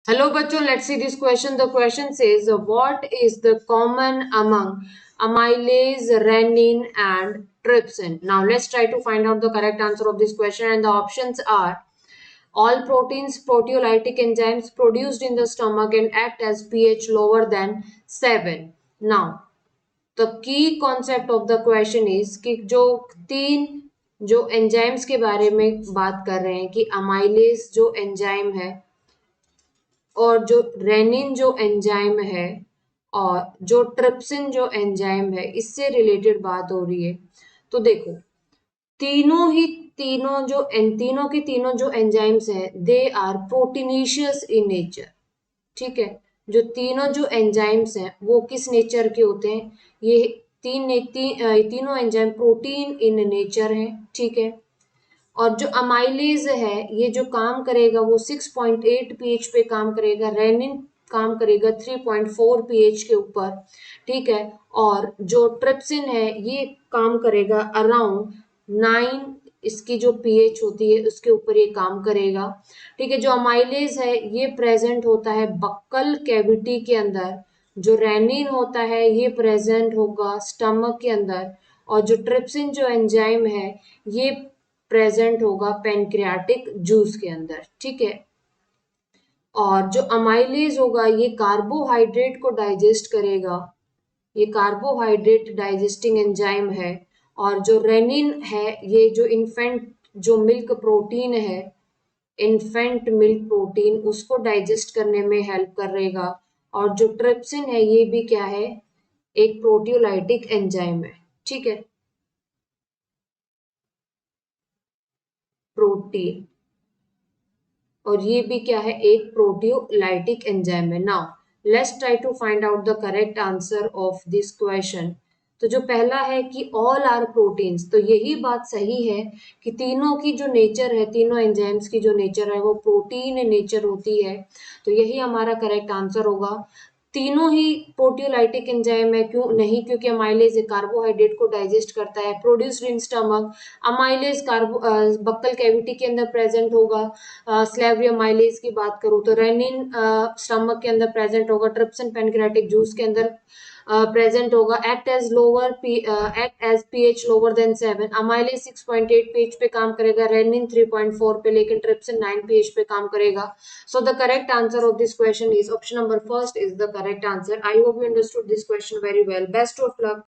Hello bachcho, let's see this question. The question says what is the common among amylase, renin and trypsin? Now let's try to find out the correct answer of this question, and the options are all proteins, proteolytic enzymes produced in the stomach and act as pH lower than 7. Now the key concept of the question is कि जो तीन जो enzymes के बारे में बात कर रहे हैं कि अमाइलेज जो एंजाइम है और जो रेनिन जो एंजाइम है और जो ट्रिप्सिन जो एंजाइम है, इससे रिलेटेड बात हो रही है। तो देखो, तीनों ही तीनों जो तीनों की तीनों जो एंजाइम्स हैं, they are proteinaceous in nature. ठीक है, जो तीनों जो एंजाइम्स हैं वो किस नेचर के होते हैं? ये तीनों एंजाइम प्रोटीन इन नेचर हैं। ठीक है, और जो अमाइलेज है ये जो काम करेगा वो 6.8 पीएच पे काम करेगा, रेनिन काम करेगा 3.4 पीएच के ऊपर। ठीक है, और जो ट्रिप्सिन है ये काम करेगा अराउंड 9, इसकी जो पीएच होती है उसके ऊपर ये काम करेगा। ठीक है, जो अमाइलेज है ये प्रेजेंट होता है बक्कल कैविटी के अंदर, जो रेनिन होता है ये प्रेजेंट होगा स्टमक के अंदर, और जो ट्रिप्सिन जो एंजाइम है ये प्रेजेंट होगा पेनक्रियाटिक जूस के अंदर। ठीक है, और जो अमाइलेज होगा ये कार्बोहाइड्रेट को डाइजेस्ट करेगा, ये कार्बोहाइड्रेट डाइजेस्टिंग एंजाइम है। और जो रेनिन है ये जो इन्फेंट जो मिल्क प्रोटीन है, इन्फेंट मिल्क प्रोटीन, उसको डाइजेस्ट करने में हेल्प करेगा। और जो ट्रिप्सिन है ये भी क्या है? एक प्रोटियोलाइटिक एंजाइम है। ठीक है, प्रोटीन, और ये भी क्या है? एक प्रोटियोलाइटिक एंजाइम है। Now let's try to find out the correct answer of this question. तो जो पहला है कि ऑल आर प्रोटीन्स, तो यही बात सही है कि तीनों की जो नेचर है, तीनों एंजाइम्स की जो नेचर है वो प्रोटीन नेचर होती है। तो यही हमारा करेक्ट आंसर होगा। तीनों ही प्रोटियोलाइटिक एंजाइम है। क्यों नहीं? क्योंकि अमाइलेज कार्बोहाइड्रेट को डाइजेस्ट करता है, produced in stomach. Amylase buccal cavity के अंदर प्रेजेंट होगा। स्लेवरी अमाइलेज की बात करूँ तो रेनिन स्टमक के अंदर प्रेजेंट होगा, ट्रिप्सिन पेनक्रियाटिक जूस के अंदर प्रेजेंट होगा। Act as pH lower than 7। Amylase 6.8 pH पे काम करेगा, रेनिन 3.4 पे, लेकिन ट्रिप्सिन 9 पीएच पे काम करेगा। So the correct answer of this question is option number first is the correct answer. I hope you understood this question very well. Best of luck.